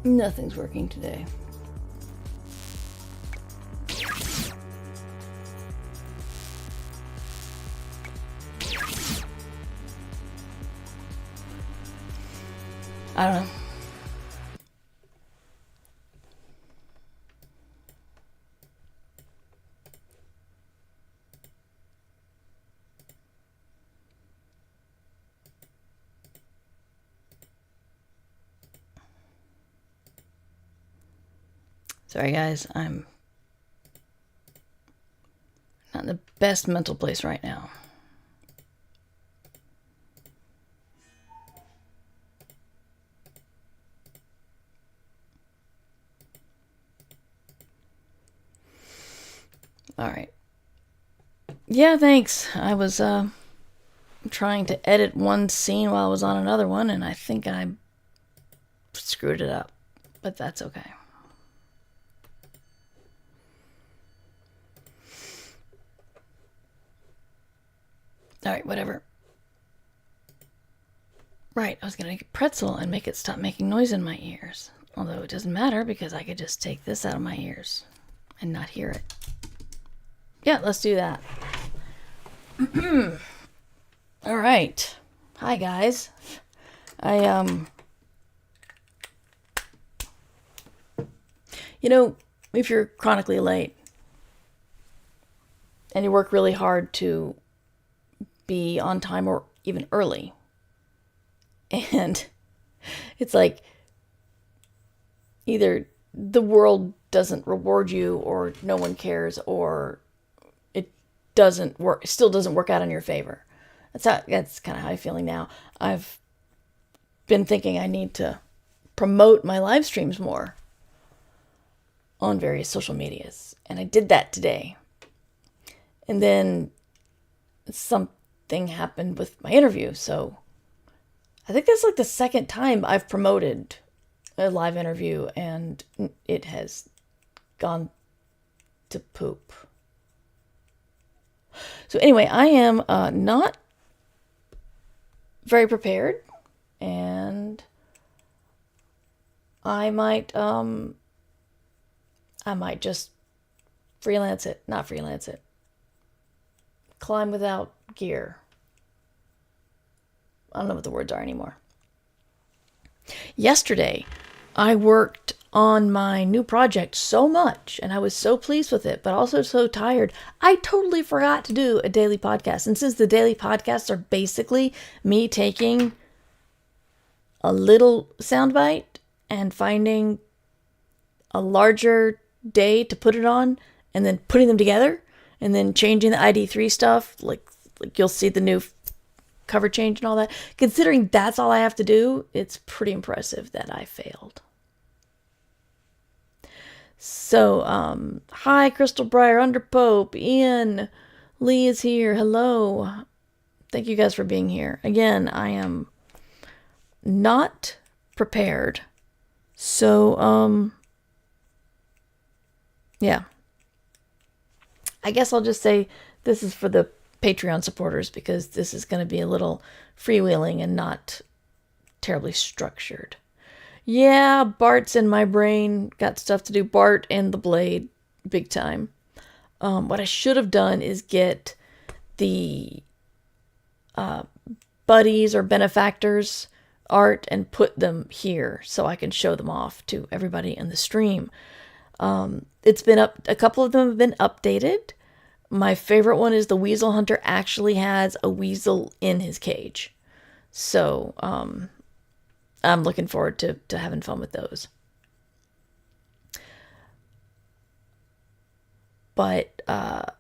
Nothing's working today. I don't know. Sorry, guys. I'm not in the best mental place right now. All right. Yeah, thanks. I was trying to edit one scene while I was on another one, and I think I screwed it up. But that's okay. All right, whatever. Right, I was going to make a pretzel and make it stop making noise in my ears. Although it doesn't matter because I could just take this out of my ears and not hear it. Yeah, let's do that. All right. Hi, guys. If you're chronically late and you work really hard to be on time or even early, and it's like either the world doesn't reward you or no one cares or it still doesn't work out in your favor. That's kind of how I'm feeling now. I've been thinking I need to promote my live streams more on various social medias, and I did that today. And then something happened with my interview, so I think that's like the second time I've promoted a live interview and it has gone to poop. So anyway, I am not very prepared, and I might just not freelance it, climb without gear. I don't know what the words are anymore. Yesterday, I worked on my new project so much, and I was so pleased with it, but also so tired. I totally forgot to do a daily podcast. And since the daily podcasts are basically me taking a little soundbite and finding a larger day to put it on, and then putting them together, and then changing the ID3 stuff, like you'll see the new cover change and all that. Considering that's all I have to do, it's pretty impressive that I failed. So, hi, Crystal Briar, Underpope, Ian, Lee is here. Hello. Thank you guys for being here. Again, I am not prepared. So, yeah. I guess I'll just say this is for the Patreon supporters because this is going to be a little freewheeling and not terribly structured. Yeah, Bart's in my brain. Got stuff to do. Bart and the Blade, big time. What I should have done is get the buddies or benefactors art and put them here so I can show them off to everybody in the stream. It's been a couple of them have been updated. My favorite one is the Weasel Hunter actually has a weasel in his cage. So, I'm looking forward to having fun with those. But, I'm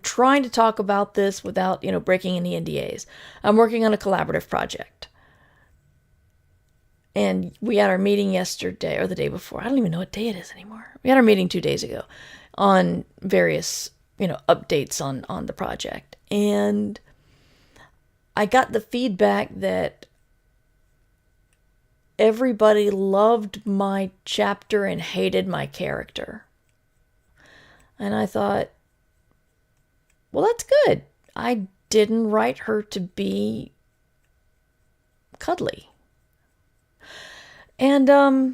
trying to talk about this without, breaking any NDAs. I'm working on a collaborative project. And we had our meeting yesterday or the day before. I don't even know what day it is anymore. We had our meeting 2 days ago on various, updates on the project. And I got the feedback that everybody loved my chapter and hated my character. And I thought, well, that's good. I didn't write her to be cuddly. And I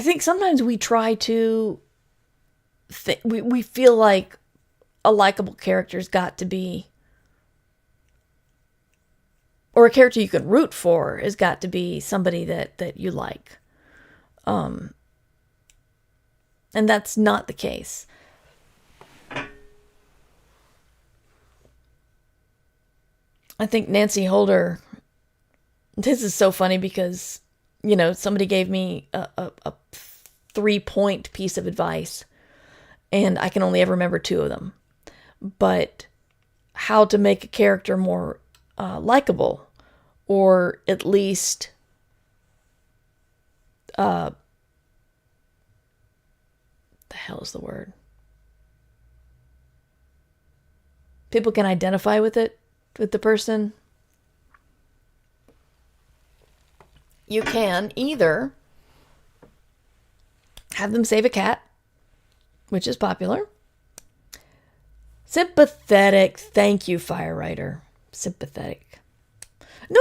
think sometimes we try to we feel like a likable character's got to be, or a character you can root for has got to be somebody that you like. And that's not the case. I think Nancy Holder, this is so funny because, somebody gave me a 3-point piece of advice, and I can only ever remember 2 of them. But how to make a character more likable, or at least the hell is the word? People can identify with the person. You can either have them save a cat, which is popular. Sympathetic. Thank you, Firewriter. Sympathetic. No.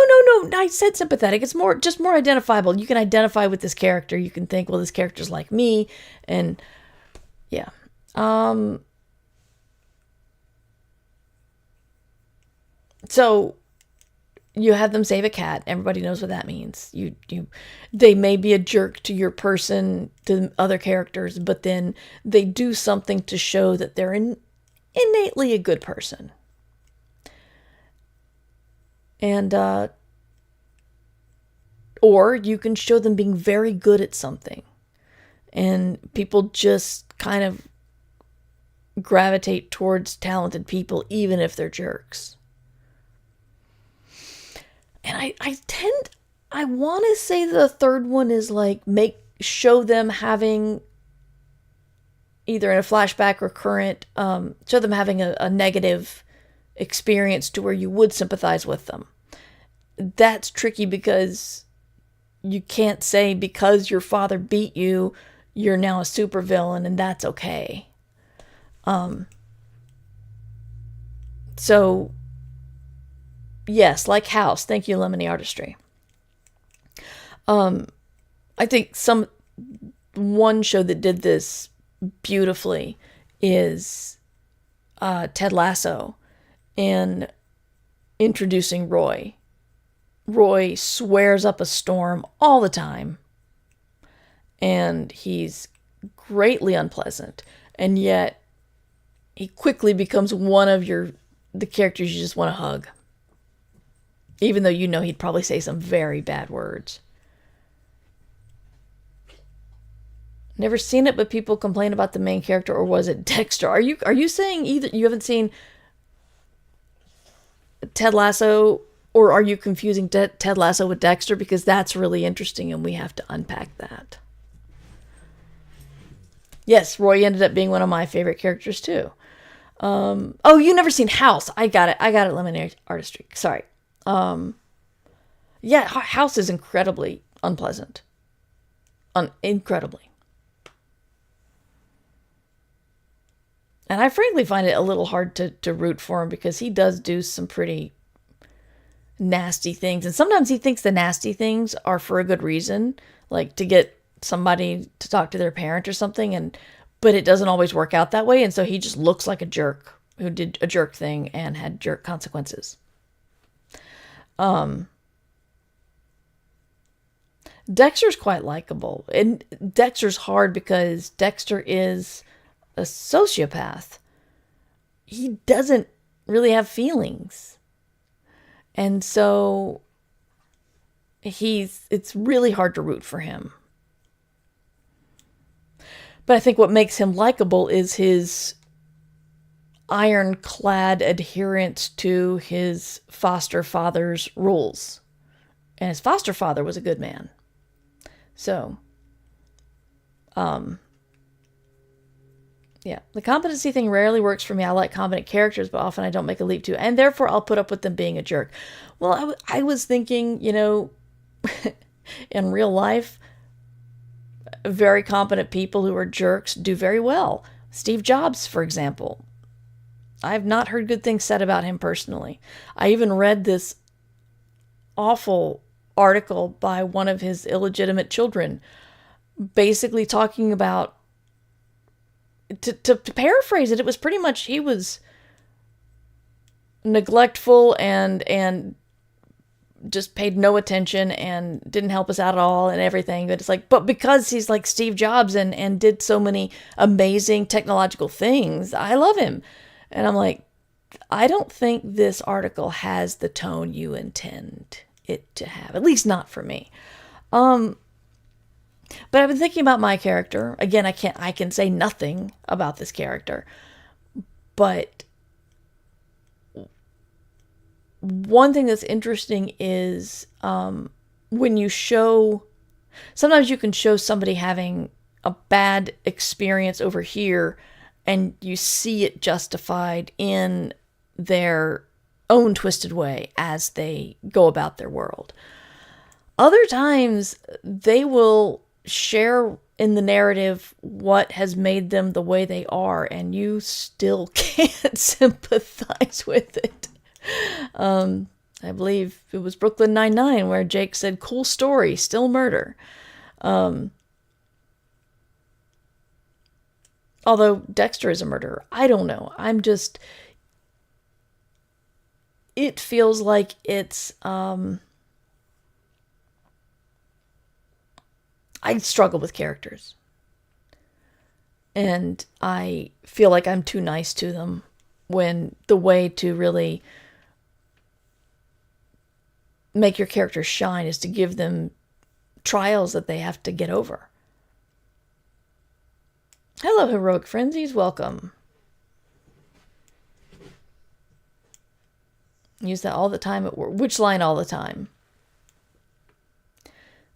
I said sympathetic. It's just more identifiable. You can identify with this character. You can think, well, this character's like me. And yeah. So you have them save a cat. Everybody knows what that means. They may be a jerk to your person, to other characters, but then they do something to show that they're innately a good person. And or you can show them being very good at something, and people just kind of gravitate towards talented people even if they're jerks. And I want to say the third one is like show them having, either in a flashback or current, show them having a negative experience to where you would sympathize with them. That's tricky because you can't say because your father beat you, you're now a supervillain, and that's okay. So yes, like House. Thank you, Lemony Artistry. I think one show that did this beautifully is Ted Lasso, and introducing Roy. Roy swears up a storm all the time, and he's greatly unpleasant, and yet he quickly becomes one of the characters you just want to hug. Even though he'd probably say some very bad words. Never seen it, but people complain about the main character, or was it Dexter? Are you saying either you haven't seen Ted Lasso, or are you confusing Ted Lasso with Dexter? Because that's really interesting, and we have to unpack that. Yes, Roy ended up being one of my favorite characters too. Oh, you never seen House? I got it, Lemony Artistry. Sorry. Yeah, House is incredibly unpleasant. Incredibly. And I frankly find it a little hard to root for him, because he does do some pretty nasty things. And sometimes he thinks the nasty things are for a good reason, like to get somebody to talk to their parent or something, but it doesn't always work out that way. And so he just looks like a jerk who did a jerk thing and had jerk consequences. Dexter's quite likable, and Dexter's hard because Dexter is a sociopath. He doesn't really have feelings, and so it's really hard to root for him. But I think what makes him likable is his ironclad adherence to his foster father's rules. And his foster father was a good man. So, yeah. The competency thing rarely works for me. I like competent characters, but often I don't make a leap to, and therefore I'll put up with them being a jerk. Well, I was thinking, in real life, very competent people who are jerks do very well. Steve Jobs, for example. I've not heard good things said about him personally. I even read this awful article by one of his illegitimate children, basically talking about, to paraphrase it, it was pretty much he was neglectful and just paid no attention and didn't help us out at all and everything. But it's like, but because he's like Steve Jobs and did so many amazing technological things, I love him. And I'm like, I don't think this article has the tone you intend it to have, at least not for me. But I've been thinking about my character. Again, I can say nothing about this character, but one thing that's interesting is when you show, sometimes you can show somebody having a bad experience over here and you see it justified in their own twisted way as they go about their world. Other times they will share in the narrative what has made them the way they are, and you still can't sympathize with it. I believe it was Brooklyn Nine-Nine where Jake said, "Cool story, still murder." Although Dexter is a murderer. I don't know. It feels like it's, I struggle with characters. And I feel like I'm too nice to them when the way to really make your character shine is to give them trials that they have to get over. Hello, Heroic Frenzies. Welcome. Use that all the time at work. Which line all the time?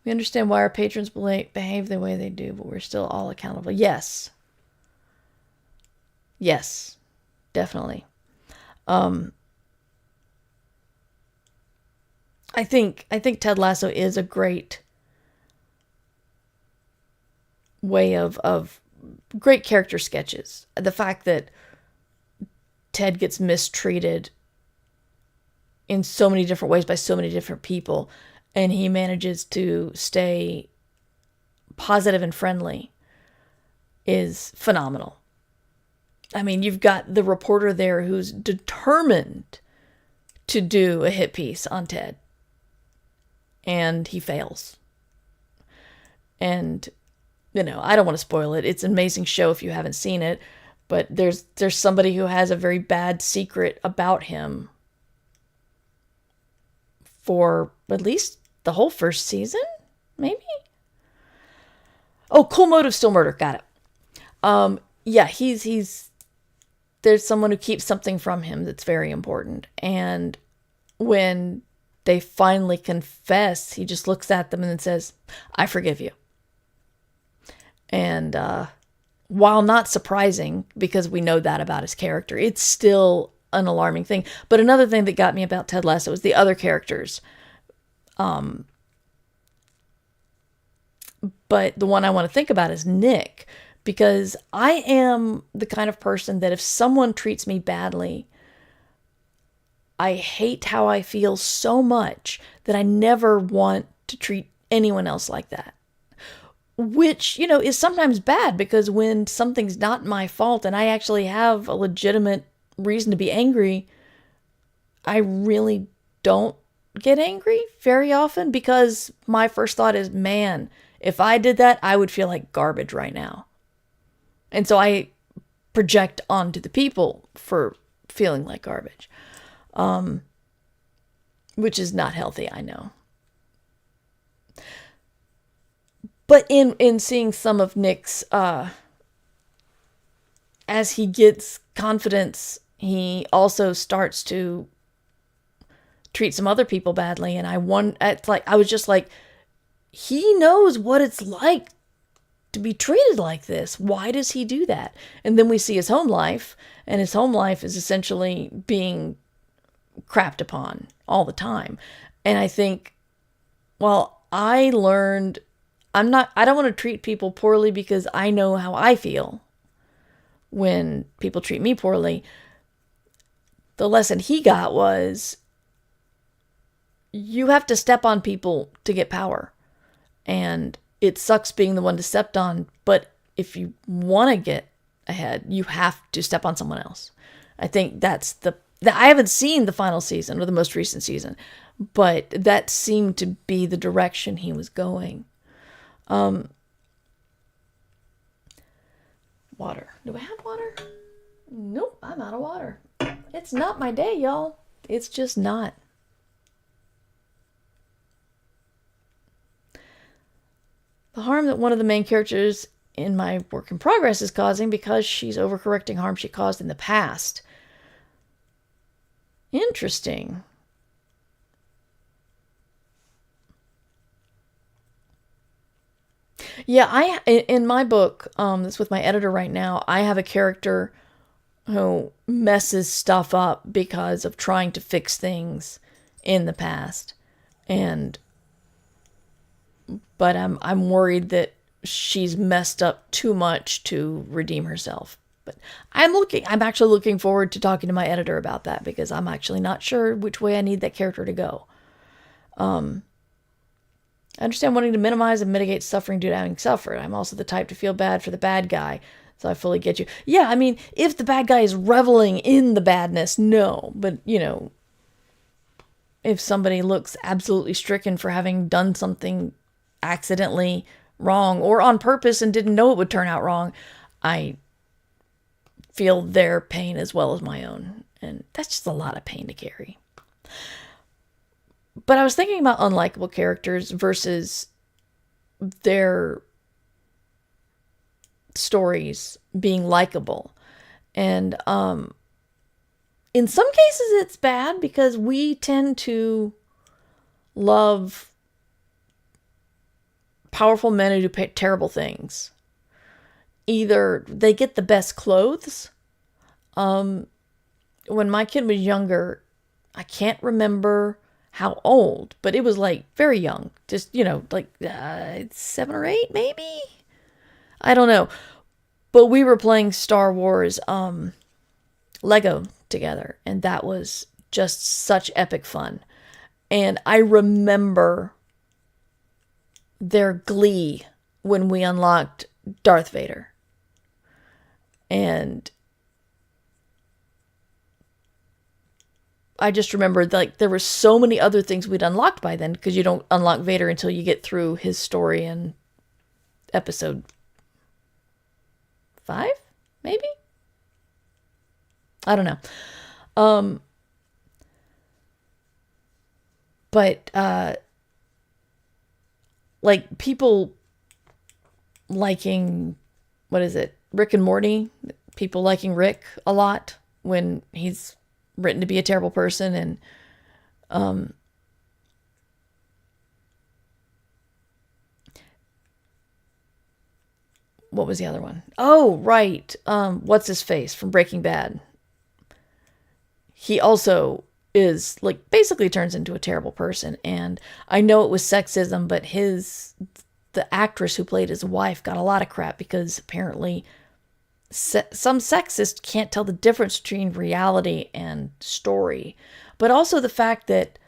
We understand why our patrons behave the way they do, but we're still all accountable. Yes. Yes. Definitely. I think Ted Lasso is a great way of great character sketches. The fact that Ted gets mistreated in so many different ways by so many different people, and he manages to stay positive and friendly is phenomenal. I mean, you've got the reporter there who's determined to do a hit piece on Ted, and he fails. And, you know, I don't want to spoil it. It's an amazing show if you haven't seen it, but there's somebody who has a very bad secret about him for at least the whole first season, maybe? Oh, Cool Motive, Still Murder. Got it. Yeah, he's there's someone who keeps something from him that's very important. And when they finally confess, he just looks at them and then says, "I forgive you." And while not surprising, because we know that about his character, it's still an alarming thing. But another thing that got me about Ted Lasso was the other characters. But the one I want to think about is Nick, because I am the kind of person that if someone treats me badly, I hate how I feel so much that I never want to treat anyone else like that. Which, you know, is sometimes bad, because when something's not my fault and I actually have a legitimate reason to be angry, I really don't get angry very often, because my first thought is, man, if I did that, I would feel like garbage right now. And so I project onto the people for feeling like garbage. Which is not healthy, I know. But in seeing some of Nick's, as he gets confidence, he also starts to treat some other people badly. And I was just like, he knows what it's like to be treated like this. Why does he do that? And then we see his home life, and his home life is essentially being crapped upon all the time. And I think, well, I learned, I don't want to treat people poorly because I know how I feel when people treat me poorly. The lesson he got was, you have to step on people to get power. And it sucks being the one to step on, but if you want to get ahead, you have to step on someone else. I think that's I haven't seen the final season or the most recent season, but that seemed to be the direction he was going. Water. Do I have water? Nope, I'm out of water. It's not my day, y'all. It's just not. The harm that one of the main characters in my work in progress is causing because she's overcorrecting harm she caused in the past. Interesting. Yeah, in my book, that's with my editor right now, I have a character who messes stuff up because of trying to fix things in the past. But I'm worried that she's messed up too much to redeem herself. But I'm actually looking forward to talking to my editor about that, because I'm actually not sure which way I need that character to go. I understand wanting to minimize and mitigate suffering due to having suffered. I'm also the type to feel bad for the bad guy, so I fully get you. Yeah, I mean, if the bad guy is reveling in the badness, no. But, if somebody looks absolutely stricken for having done something accidentally wrong or on purpose and didn't know it would turn out wrong, I feel their pain as well as my own. And that's just a lot of pain to carry. But I was thinking about unlikable characters versus their stories being likable. And in some cases it's bad because we tend to love powerful men who do terrible things. Either they get the best clothes. When my kid was younger, I can't remember how old, but it was like very young. Just, 7 or 8 maybe? I don't know. But we were playing Star Wars Lego together, and that was just such epic fun. And I remember their glee when we unlocked Darth Vader. And I just remembered, there were so many other things we'd unlocked by then, because you don't unlock Vader until you get through his story in episode 5, maybe? I don't know. But people liking, Rick and Morty, people liking Rick a lot when he's written to be a terrible person, and what was the other one? Oh, right. What's his face from Breaking Bad? He also is basically turns into a terrible person. And I know it was sexism, but the actress who played his wife got a lot of crap because apparently some sexists can't tell the difference between reality and story. But also the fact that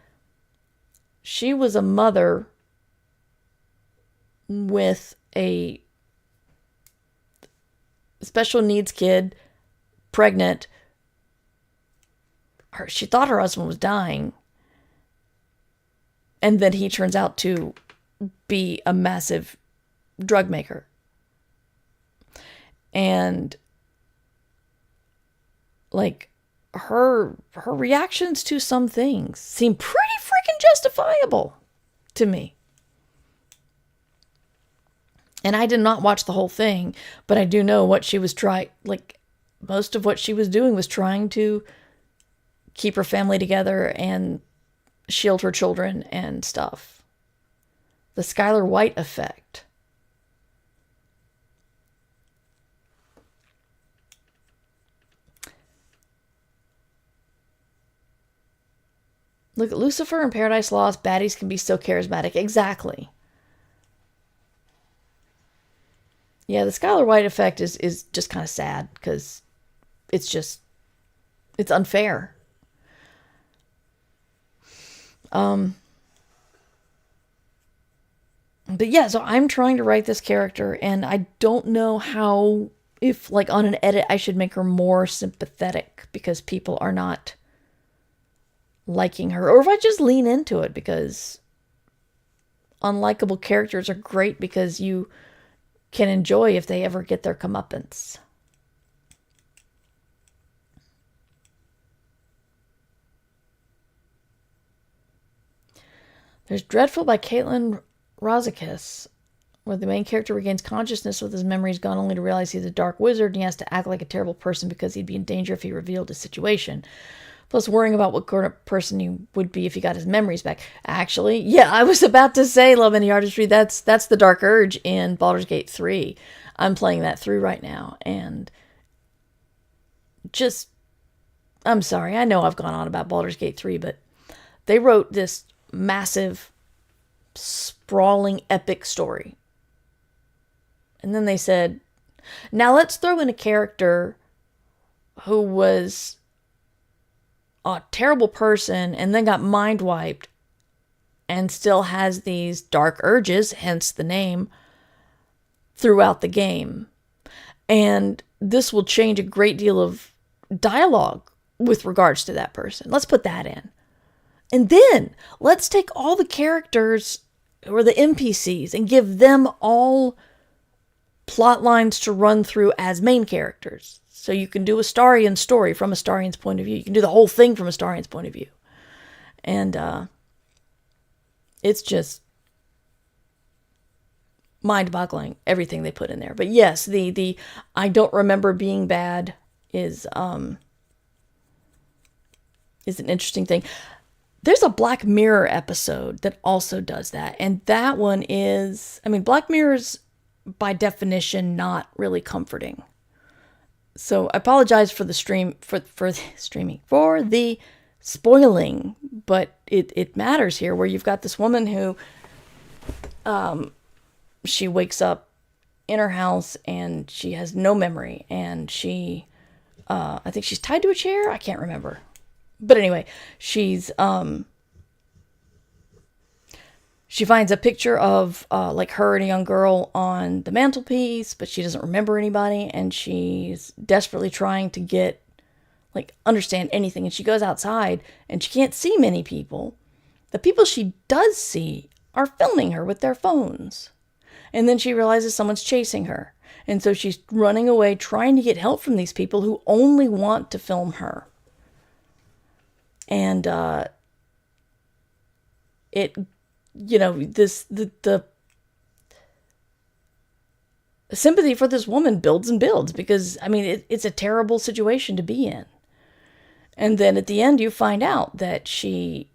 she was a mother with a special needs kid, pregnant. She thought her husband was dying. And then he turns out to be a massive drug maker. And her reactions to some things seem pretty freaking justifiable to me. And I did not watch the whole thing, but I do know what she was most of what she was doing was trying to keep her family together and shield her children and stuff. The Skylar White effect. Look at Lucifer and Paradise Lost. Baddies can be so charismatic. Exactly. Yeah, the Skylar White effect is just kind of sad because it's unfair. But yeah, so I'm trying to write this character, and I don't know how, if like on an edit, I should make her more sympathetic because people are not liking her, or if I just lean into it, because unlikable characters are great because you can enjoy if they ever get their comeuppance. There's Dreadful by Caitlin Rozakis, where the main character regains consciousness with his memories gone, only to realize he's a dark wizard and he has to act like a terrible person because he'd be in danger if he revealed his situation. Plus worrying about what kind of person he would be if he got his memories back. Actually, yeah, I was about to say, Love and the Artistry, that's the Dark Urge in Baldur's Gate 3. I'm playing that through right now, and just, I'm sorry, I know I've gone on about Baldur's Gate 3, but they wrote this massive, sprawling, epic story. And then they said, now let's throw in a character who was a terrible person and then got mind wiped and still has these dark urges, hence the name, throughout the game. And this will change a great deal of dialogue with regards to that person. Let's put that in. And then let's take all the characters who are the NPCs and give them all plot lines to run through as main characters. So you can do a Starian story from a Starian's point of view. You can do the whole thing from a Starian's point of view. And it's just mind-boggling, everything they put in there. But yes, the I don't remember being bad is an interesting thing. There's a Black Mirror episode that also does that. And that one is, I mean, Black Mirror's by definition not really comforting. So I apologize for the the spoiling, but it matters here, where you've got this woman who she wakes up in her house and she has no memory, and she I think she's tied to a chair. I can't remember. But anyway, she finds a picture of like her and a young girl on the mantelpiece, but she doesn't remember anybody, and she's desperately trying to understand anything. And she goes outside and she can't see many people. The people she does see are filming her with their phones. And then she realizes someone's chasing her. And so she's running away, trying to get help from these people who only want to film her. And the sympathy for this woman builds and builds, because, I mean, it's a terrible situation to be in. And then at the end, you find out that she,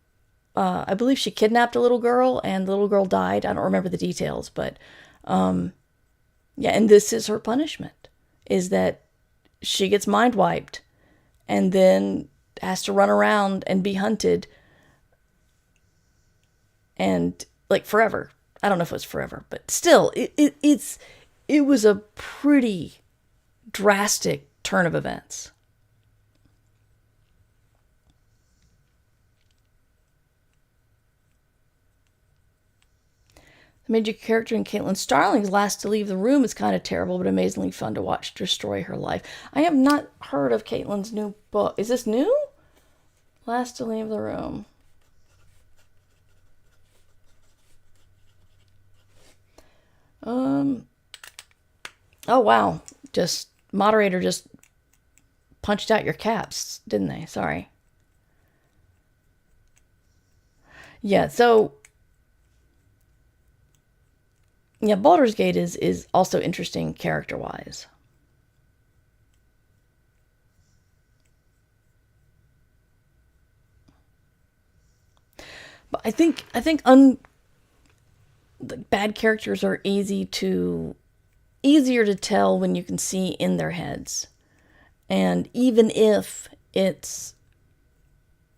I believe she kidnapped a little girl, and the little girl died. I don't remember the details, but, yeah, and this is her punishment, is that she gets mind wiped and then has to run around and be hunted, and like forever. I don't know if it was forever, but still, it was a pretty drastic turn of events. The major character in Caitlin Starling's last to leave the room is kind of terrible, but amazingly fun to watch destroy her life. I have not heard of Caitlin's new book. Is this new? Last to leave the room. Oh wow. Moderator just punched out your caps, didn't they? Sorry. Yeah, so yeah, Baldur's Gate is also interesting character-wise. But I think the bad characters are easier to tell when you can see in their heads. And even if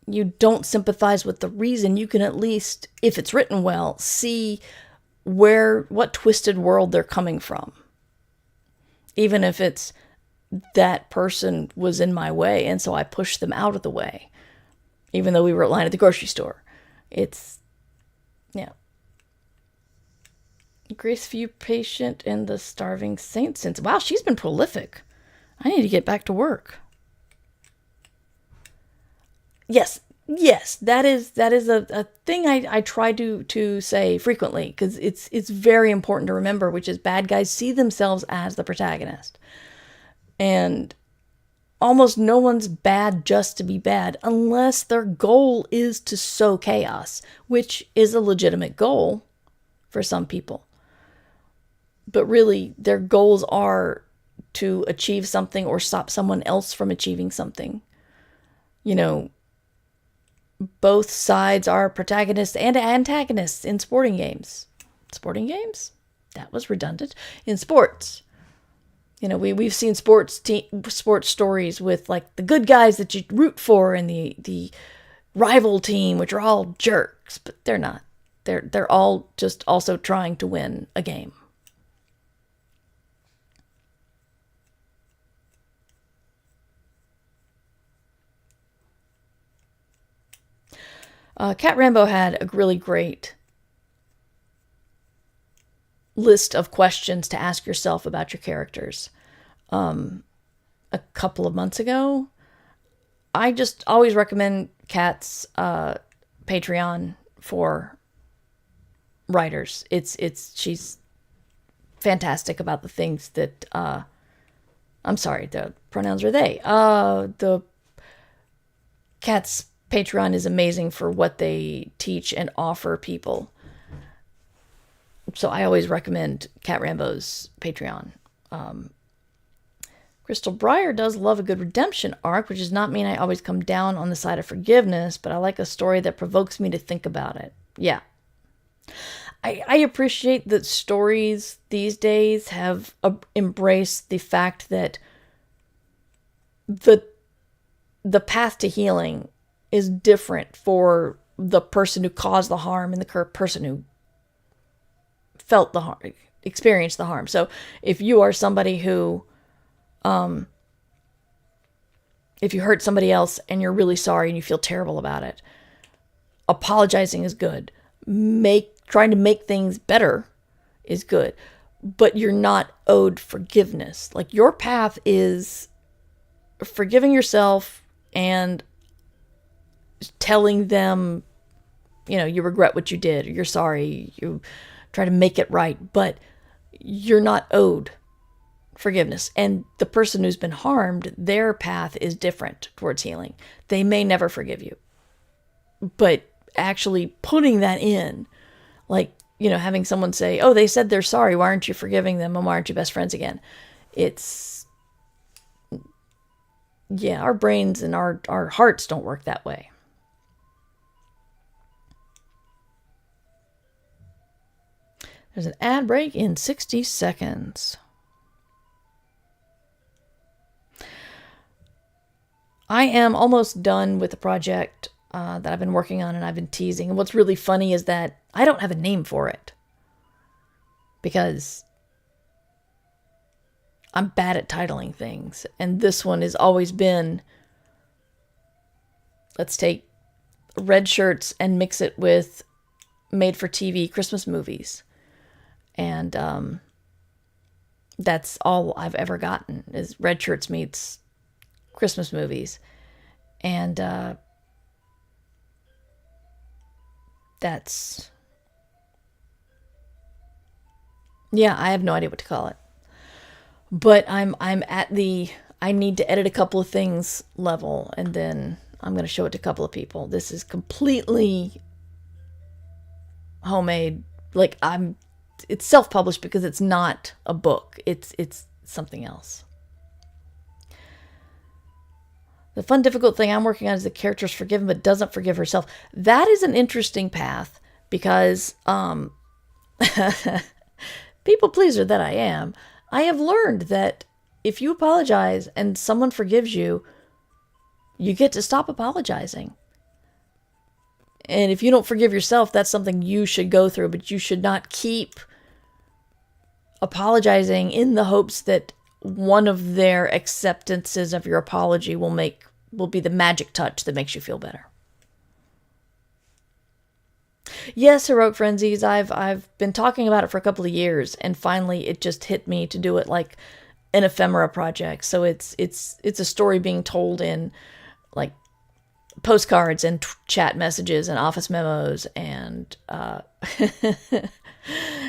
you don't sympathize with the reason, you can at least, if it's written well, see what twisted world they're coming from. Even if it's, that person was in my way, and so I pushed them out of the way, even though we were at line at the grocery store. It's, yeah. Graceview Patient and the Starving Saint since. Wow, she's been prolific. I need to get back to work. Yes, that is a thing I try to say frequently, because it's very important to remember, which is bad guys see themselves as the protagonist. And almost no one's bad just to be bad unless their goal is to sow chaos, which is a legitimate goal for some people. But really, their goals are to achieve something or stop someone else from achieving something. You know, both sides are protagonists and antagonists in sporting games. Sporting games? That was redundant. In sports. You know, we've seen sports stories with like the good guys that you root for and the rival team, which are all jerks, but they're not. They're all just also trying to win a game. Cat Rambo had a really great list of questions to ask yourself about your characters. A couple of months ago, I just always recommend Kat's Patreon for writers. She's fantastic about the things that I'm sorry, the pronouns are they. The Kat's Patreon is amazing for what they teach and offer people. So I always recommend Cat Rambo's Patreon. Crystal Breyer does love a good redemption arc, which does not mean I always come down on the side of forgiveness, but I like a story that provokes me to think about it. Yeah. I appreciate that stories these days have embraced the fact that the path to healing is different for the person who caused the harm and the person who felt the harm, experienced the harm. So if you are somebody who, if you hurt somebody else and you're really sorry and you feel terrible about it, apologizing is good. Trying to make things better is good, but you're not owed forgiveness. Like, your path is forgiving yourself and telling them, you know, you regret what you did, or you're sorry, you try to make it right, but you're not owed forgiveness. And the person who's been harmed, their path is different towards healing. They may never forgive you, but actually putting that in, like, you know, having someone say, oh, they said they're sorry, why aren't you forgiving them, and why aren't you best friends again? Yeah, our brains and our hearts don't work that way. There's an ad break in 60 seconds. I am almost done with the project that I've been working on and I've been teasing. And what's really funny is that I don't have a name for it, because I'm bad at titling things. And this one has always been, let's take red shirts and mix it with made-for-TV Christmas movies. And that's all I've ever gotten, is red shirts meets Christmas movies. And that's, yeah, I have no idea what to call it. But I'm at the I need to edit a couple of things level, and then I'm going to show it to a couple of people. This is completely homemade. Like, it's self-published because it's not a book. It's something else. The fun, difficult thing I'm working on is the character's forgiven but doesn't forgive herself. That is an interesting path, because people pleaser that I am, I have learned that if you apologize and someone forgives you, you get to stop apologizing. And if you don't forgive yourself, that's something you should go through, but you should not keep apologizing in the hopes that one of their acceptances of your apology will be the magic touch that makes you feel better. Yes, Heroic Frenzies. I've been talking about it for a couple of years, and finally it just hit me to do it like an ephemera project. So it's a story being told in like postcards and chat messages and office memos and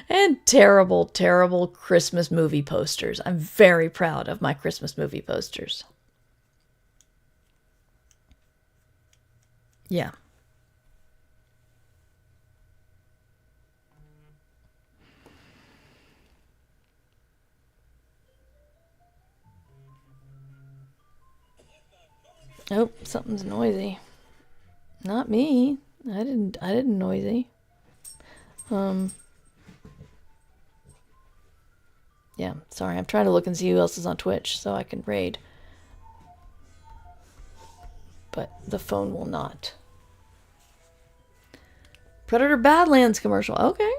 and terrible Christmas movie posters. I'm very proud of my Christmas movie posters. Yeah. Oh, something's noisy. Not me. I didn't noisy. Yeah, sorry. I'm trying to look and see who else is on Twitch so I can raid. But the phone will not. Predator Badlands commercial. Okay.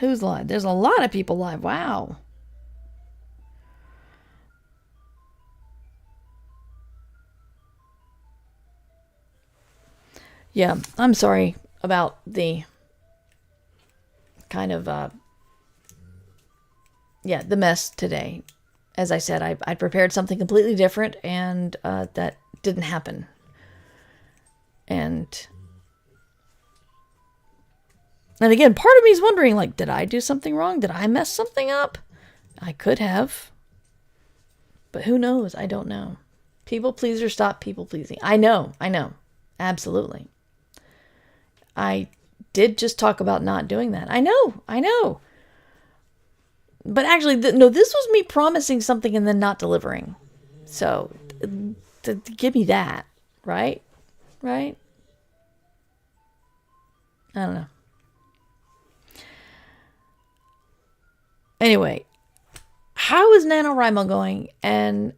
Who's live? There's a lot of people live. Wow. Yeah, I'm sorry about the kind of the mess today. As I said, I prepared something completely different, and that didn't happen. And again, part of me is wondering, like, did I do something wrong? Did I mess something up? I could have. But who knows? I don't know. People pleaser, stop people pleasing. I know. Absolutely. I did just talk about not doing that. I know. But actually, no, this was me promising something and then not delivering. So, give me that, right? Right? I don't know. Anyway, how is NaNoWriMo going? And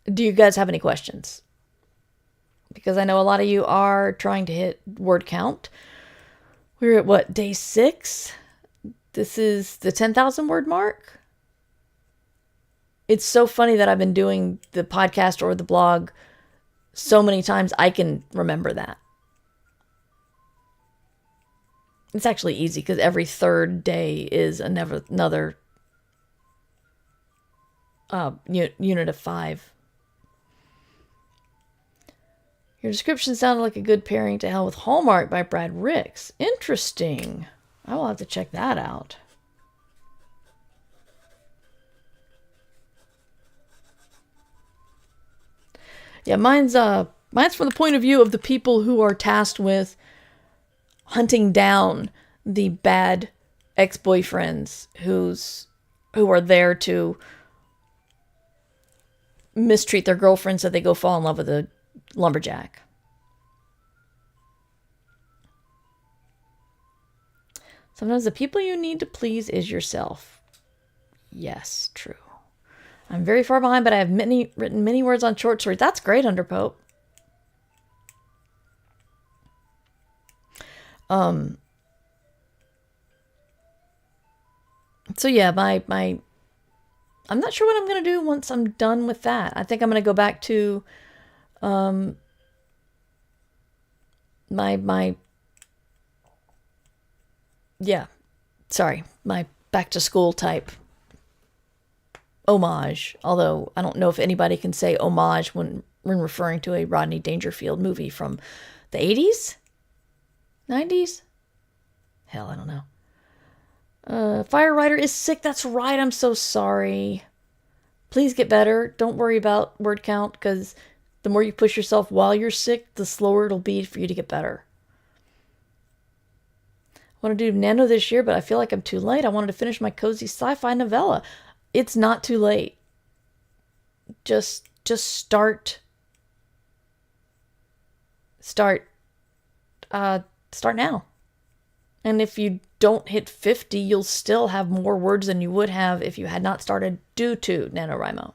do you guys have any questions? Because I know a lot of you are trying to hit word count. We're at what, day 6? This is the 10,000 word mark. It's so funny that I've been doing the podcast or the blog so many times I can remember that. It's actually easy because every third day is another unit of 5. Your description sounded like a good pairing to Hell with Hallmark by Brad Ricks. Interesting. I will have to check that out. Yeah, mine's from the point of view of the people who are tasked with hunting down the bad ex-boyfriends who are there to mistreat their girlfriends so they go fall in love with a lumberjack. Sometimes the people you need to please is yourself. Yes, true. I'm very far behind, but I have written many words on short stories. That's great, Underpope. So yeah, my I'm not sure what I'm gonna do once I'm done with that. I think I'm gonna go back to my back to school type homage. Although I don't know if anybody can say homage when referring to a Rodney Dangerfield movie from the 80s? 90s? Hell, I don't know. Fire Rider is sick. That's right. I'm so sorry. Please get better. Don't worry about word count, because the more you push yourself while you're sick, the slower it'll be for you to get better. I want to do Nano this year, but I feel like I'm too late. I wanted to finish my cozy sci-fi novella. It's not too late. Just start. Start now. And if you don't hit 50, you'll still have more words than you would have if you had not started due to NaNoWriMo.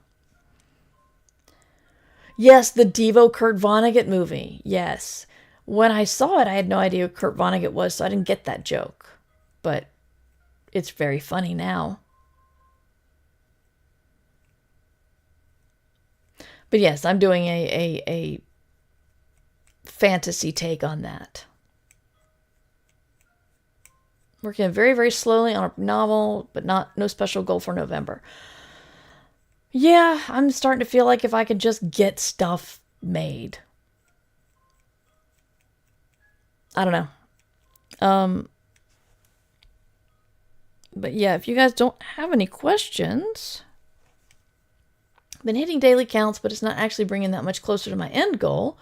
Yes, the Devo Kurt Vonnegut movie. Yes. When I saw it, I had no idea who Kurt Vonnegut was, so I didn't get that joke. But it's very funny now. But yes, I'm doing a fantasy take on that. Working very, very slowly on a novel, but no special goal for November. Yeah, I'm starting to feel like if I could just get stuff made. I don't know. But yeah, if you guys don't have any questions, I've been hitting daily counts, but it's not actually bringing that much closer to my end goal.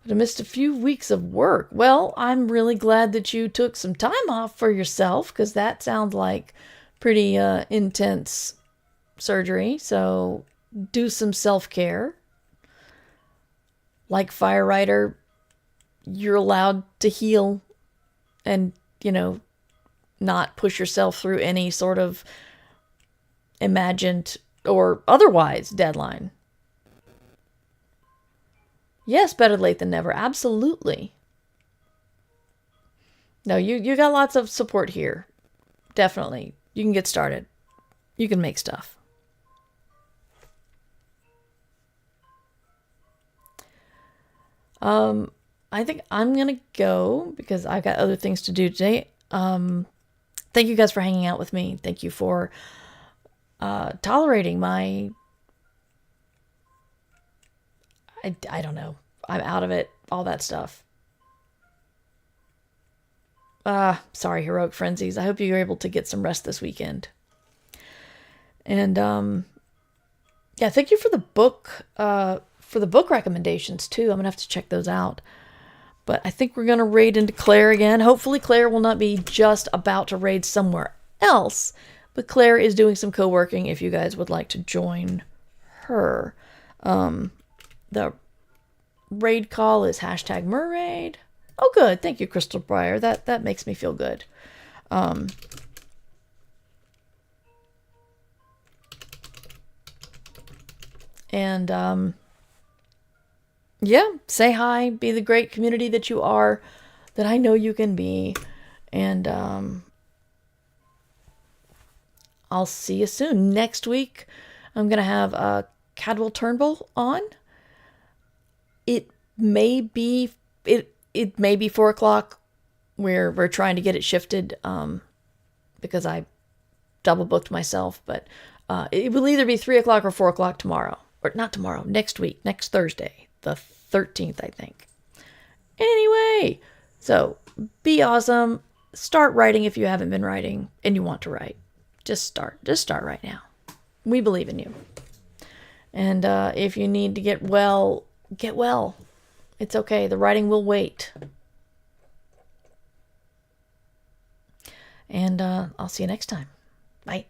But I missed a few weeks of work. Well, I'm really glad that you took some time off for yourself, because that sounds like pretty intense surgery. So do some self-care. Like Firewriter, you're allowed to heal and, not push yourself through any sort of imagined or otherwise deadline. Yes, better late than never. Absolutely. No, you got lots of support here. Definitely. You can get started. You can make stuff. I think I'm going to go because I've got other things to do today. Thank you guys for hanging out with me. Thank you for tolerating my... I don't know. I'm out of it. All that stuff. Sorry, Heroic Frenzies. I hope you're able to get some rest this weekend. And yeah, thank you for the book recommendations too. I'm gonna have to check those out. But I think we're gonna raid into Claire again. Hopefully Claire will not be just about to raid somewhere else, but Claire is doing some co-working if you guys would like to join her. The raid call is #Merraid. Oh, good. Thank you, Crystal Briar. That makes me feel good. And yeah, say hi. Be the great community that you are, that I know you can be. And I'll see you soon. Next week, I'm going to have Cadwell Turnbull on. It may be 4 o'clock. We're trying to get it shifted because I double booked myself. But it will either be 3 o'clock or 4 o'clock tomorrow. Or not tomorrow, next week, next Thursday, the 13th, I think. Anyway, so be awesome. Start writing if you haven't been writing and you want to write. Just start right now. We believe in you. And if you need to get well, get well. It's okay. The writing will wait. And I'll see you next time. Bye.